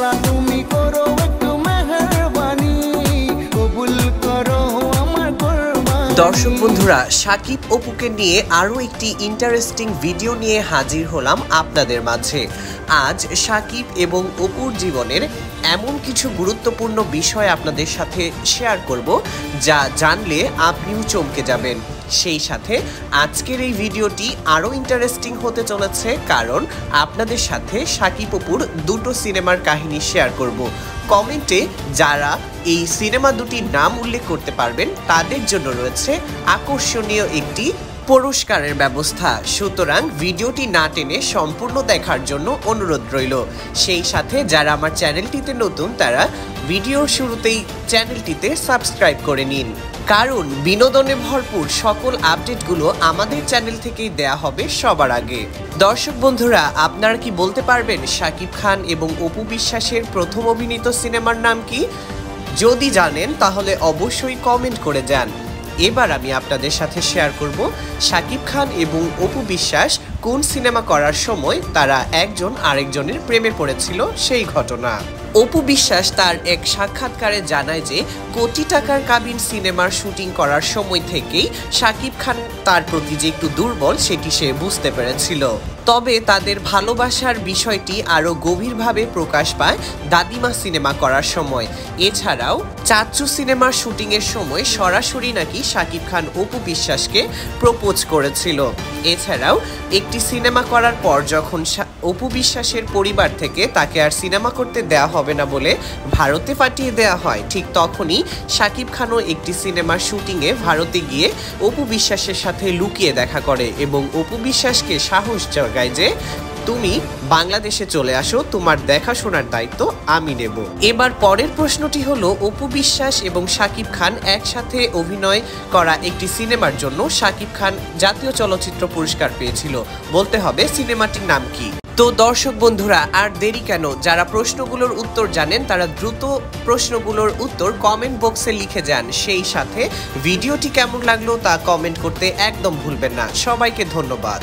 আল্লাহ তুমি করো একটু মেহেরবানি, কবুল করো আমার কুরবানি। দর্শক বন্ধুরা, সাকিব অপুকে নিয়ে আরো একটি ইন্টারেস্টিং ভিডিও নিয়ে হাজির হলাম আপনাদের মাঝে। আজ সাকিব এবং অপুর জীবনের এমন কিছু গুরুত্বপূর্ণ বিষয় আপনাদের সাথে শেয়ার করব যা জানলে আপনিও চমকে যাবেন। সেই সাথে আজকের এই ভিডিওটি আরো ইন্টারেস্টিং হতে চলেছে, কারণ আপনাদের সাথে সাকিব অপুর দুটো সিনেমার কাহিনী শেয়ার করব। কমেন্টে যারা এই সিনেমা দুটির নাম উল্লেখ করতে পারবেন তাদের জন্য রয়েছে আকর্ষণীয় একটি পুরস্কারের ব্যবস্থা। সুতরাং ভিডিওটি না টেনে সম্পূর্ণ দেখার জন্য অনুরোধ রইল। সেই সাথে যারা আমার চ্যানেলটিতে নতুন তারা ভিডিও শুরুতেই চ্যানেলটিতে সাবস্ক্রাইব করে নিন, কারণ বিনোদনে ভরপুর সকল আপডেটগুলো আমাদের চ্যানেল থেকেই দেয়া হবে সবার আগে। দর্শক বন্ধুরা, আপনারা কি বলতে পারবেন সাকিব খান এবং অপু বিশ্বাসের প্রথম অভিনীত সিনেমার নাম কি? যদি জানেন তাহলে অবশ্যই কমেন্ট করে যান। এবার আমি আপনাদের সাথে শেয়ার করব সাকিব খান এবং অপু বিশ্বাস কোন সিনেমা করার সময় তারা একজন আরেকজনের প্রেমে পড়েছিল সেই ঘটনা। অপু বিশ্বাস তার এক সাক্ষাৎকারে জানায় যে কোটি টাকার কাবিন সিনেমার শুটিং করার সময় থেকেই সাকিব খান তার প্রতি যে একটু দুর্বল সেটি সে বুঝতে পেরেছিল। তবে তাদের ভালোবাসার বিষয়টি আরো গভীরভাবে প্রকাশ পায় দাদিমা সিনেমা করার সময়। এছাড়াও চাচ্চু সিনেমার শুটিং এর সময় সরাসরি নাকি সাকিব খান অপু বিশ্বাসকে প্রপোজ করেছিল। এছাড়াও একটি সিনেমা করার পর যখন অপু বিশ্বাসের পরিবার থেকে তাকে আর সিনেমা করতে দেয়া হবে না বলে ভারতে পাঠিয়ে দেয়া হয়, ঠিক তখনই সাকিব খানও একটি সিনেমার শুটিংয়ে ভারতে গিয়ে অপু বিশ্বাসের সাথে লুকিয়ে দেখা করে এবং অপু বিশ্বাসকে সাহস জাগায় যে তুমি বাংলাদেশে চলে আসো, তোমার দেখাশোনার দায়িত্ব আমি নেব। এবার পরের প্রশ্নটি হলো, অপু বিশ্বাস এবং সাকিব খান একসাথে অভিনয় করা একটি সিনেমার জন্য সাকিব খান জাতীয় চলচ্চিত্র পুরস্কার পেয়েছিল, বলতে হবে সিনেমাটির নাম কি? তো দর্শক বন্ধুরা, আর দেরি কেন? যারা প্রশ্নগুলোর উত্তর জানেন তারা দ্রুত প্রশ্নগুলোর উত্তর কমেন্ট বক্সে লিখে যান। সেই সাথে ভিডিওটি কেমন লাগলো তা কমেন্ট করতে একদম ভুলবেন না। সবাইকে ধন্যবাদ।